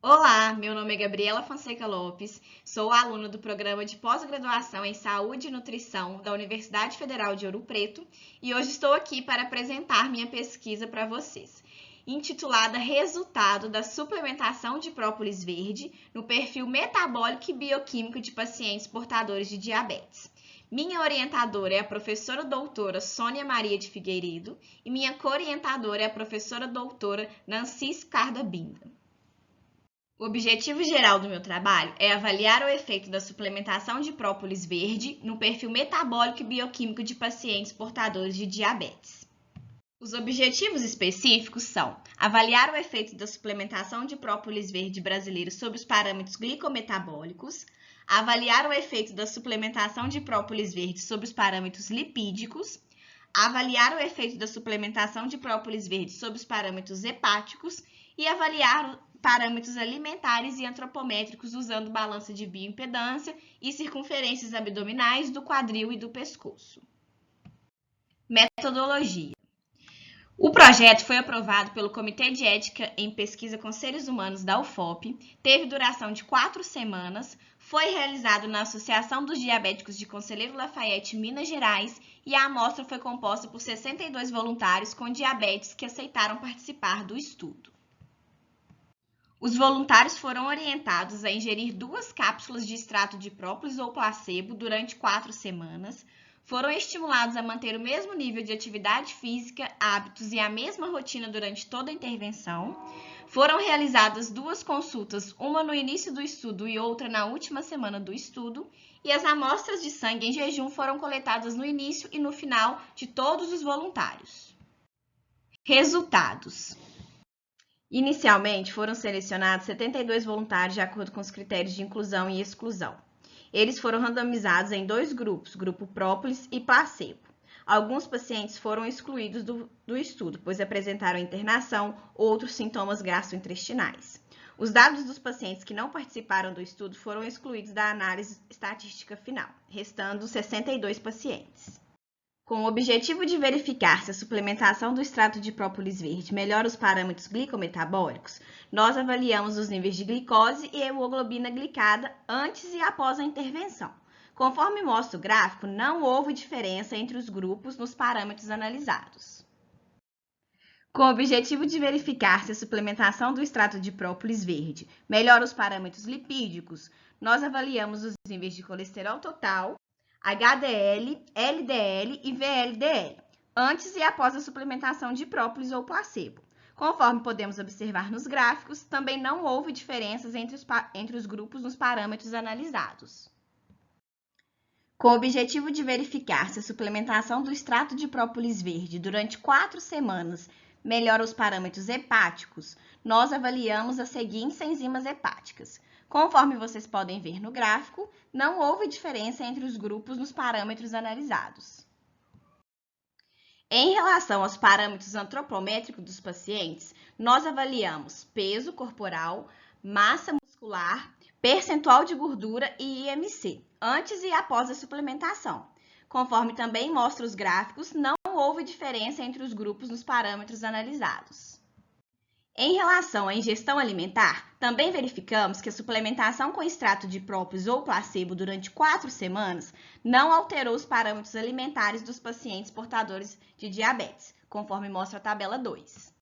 Olá, meu nome é Gabriela Fonseca Lopes, sou aluna do programa de pós-graduação em Saúde e Nutrição da Universidade Federal de Ouro Preto e hoje estou aqui para apresentar minha pesquisa para vocês, intitulada Resultado da suplementação de própolis verde no perfil metabólico e bioquímico de pacientes portadores de diabetes. Minha orientadora é a professora doutora Sônia Maria de Figueiredo e minha co-orientadora é a professora doutora Nancy Scarda Binda. O objetivo geral do meu trabalho é avaliar o efeito da suplementação de própolis verde no perfil metabólico e bioquímico de pacientes portadores de diabetes. Os objetivos específicos são avaliar o efeito da suplementação de própolis verde brasileiro sobre os parâmetros glicometabólicos, avaliar o efeito da suplementação de própolis verde sobre os parâmetros lipídicos, avaliar o efeito da suplementação de própolis verde sobre os parâmetros hepáticos e avaliar parâmetros alimentares e antropométricos usando balança de bioimpedância e circunferências abdominais do quadril e do pescoço. Metodologia. O projeto foi aprovado pelo Comitê de Ética em Pesquisa com Seres Humanos da UFOP, teve duração de 4 semanas, foi realizado na Associação dos Diabéticos de Conselheiro Lafayette, Minas Gerais, e a amostra foi composta por 62 voluntários com diabetes que aceitaram participar do estudo. Os voluntários foram orientados a ingerir 2 cápsulas de extrato de própolis ou placebo durante 4 semanas, foram estimulados a manter o mesmo nível de atividade física, hábitos e a mesma rotina durante toda a intervenção, foram realizadas 2 consultas, uma no início do estudo e outra na última semana do estudo, e as amostras de sangue em jejum foram coletadas no início e no final de todos os voluntários. Resultados. Inicialmente, foram selecionados 72 voluntários de acordo com os critérios de inclusão e exclusão. Eles foram randomizados em 2 grupos, grupo própolis e placebo. Alguns pacientes foram excluídos do estudo, pois apresentaram internação ou outros sintomas gastrointestinais. Os dados dos pacientes que não participaram do estudo foram excluídos da análise estatística final, restando 62 pacientes. Com o objetivo de verificar se a suplementação do extrato de própolis verde melhora os parâmetros glicometabólicos, nós avaliamos os níveis de glicose e hemoglobina glicada antes e após a intervenção. Conforme mostra o gráfico, não houve diferença entre os grupos nos parâmetros analisados. Com o objetivo de verificar se a suplementação do extrato de própolis verde melhora os parâmetros lipídicos, nós avaliamos os níveis de colesterol total, HDL, LDL e VLDL, antes e após a suplementação de própolis ou placebo. Conforme podemos observar nos gráficos, também não houve diferenças entre os grupos nos parâmetros analisados. Com o objetivo de verificar se a suplementação do extrato de própolis verde durante 4 semanas melhora os parâmetros hepáticos, nós avaliamos as seguintes enzimas hepáticas. Conforme vocês podem ver no gráfico, não houve diferença entre os grupos nos parâmetros analisados. Em relação aos parâmetros antropométricos dos pacientes, nós avaliamos peso corporal, massa muscular, percentual de gordura e IMC, antes e após a suplementação. Conforme também mostra os gráficos, não houve diferença entre os grupos nos parâmetros analisados. Em relação à ingestão alimentar, também verificamos que a suplementação com extrato de própolis ou placebo durante 4 semanas não alterou os parâmetros alimentares dos pacientes portadores de diabetes, conforme mostra a tabela 2.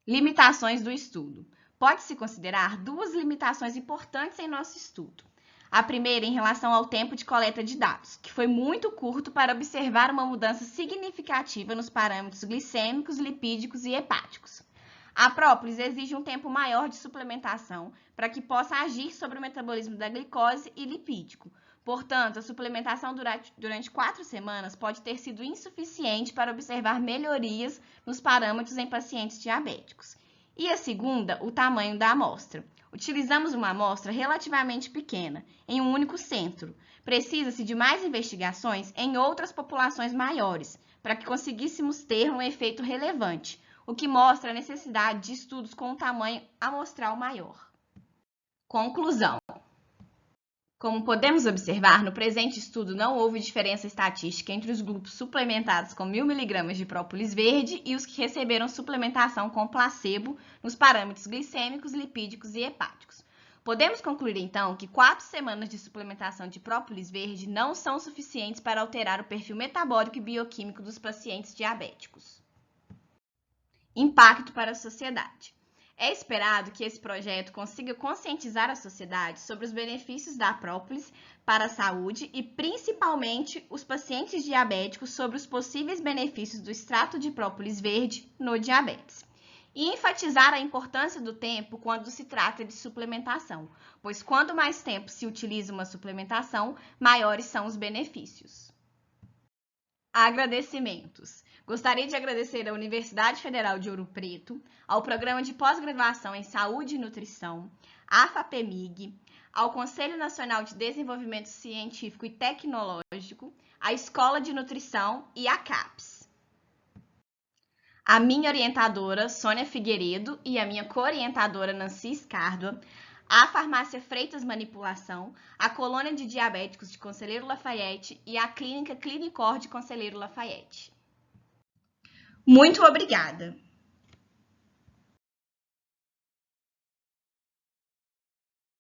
Limitações do estudo. Pode-se considerar 2 limitações importantes em nosso estudo. A primeira em relação ao tempo de coleta de dados, que foi muito curto para observar uma mudança significativa nos parâmetros glicêmicos, lipídicos e hepáticos. A própolis exige um tempo maior de suplementação para que possa agir sobre o metabolismo da glicose e lipídico. Portanto, a suplementação durante 4 semanas pode ter sido insuficiente para observar melhorias nos parâmetros em pacientes diabéticos. E a segunda, o tamanho da amostra. Utilizamos uma amostra relativamente pequena, em um único centro. Precisa-se de mais investigações em outras populações maiores, para que conseguíssemos ter um efeito relevante, o que mostra a necessidade de estudos com um tamanho amostral maior. Conclusão. Como podemos observar, no presente estudo não houve diferença estatística entre os grupos suplementados com 1.000 mg de própolis verde e os que receberam suplementação com placebo nos parâmetros glicêmicos, lipídicos e hepáticos. Podemos concluir, então, que 4 semanas de suplementação de própolis verde não são suficientes para alterar o perfil metabólico e bioquímico dos pacientes diabéticos. Impacto para a sociedade. É esperado que esse projeto consiga conscientizar a sociedade sobre os benefícios da própolis para a saúde e, principalmente, os pacientes diabéticos sobre os possíveis benefícios do extrato de própolis verde no diabetes. E enfatizar a importância do tempo quando se trata de suplementação, pois quanto mais tempo se utiliza uma suplementação, maiores são os benefícios. Agradecimentos. Gostaria de agradecer à Universidade Federal de Ouro Preto, ao Programa de Pós-Graduação em Saúde e Nutrição, à FAPEMIG, ao Conselho Nacional de Desenvolvimento Científico e Tecnológico, à Escola de Nutrição e à CAPES. A minha orientadora, Sônia Figueiredo, e a minha co-orientadora, Nancy Escárdua, a Farmácia Freitas Manipulação, a Colônia de Diabéticos de Conselheiro Lafayette e a Clínica Clinicor de Conselheiro Lafayette. Muito obrigada!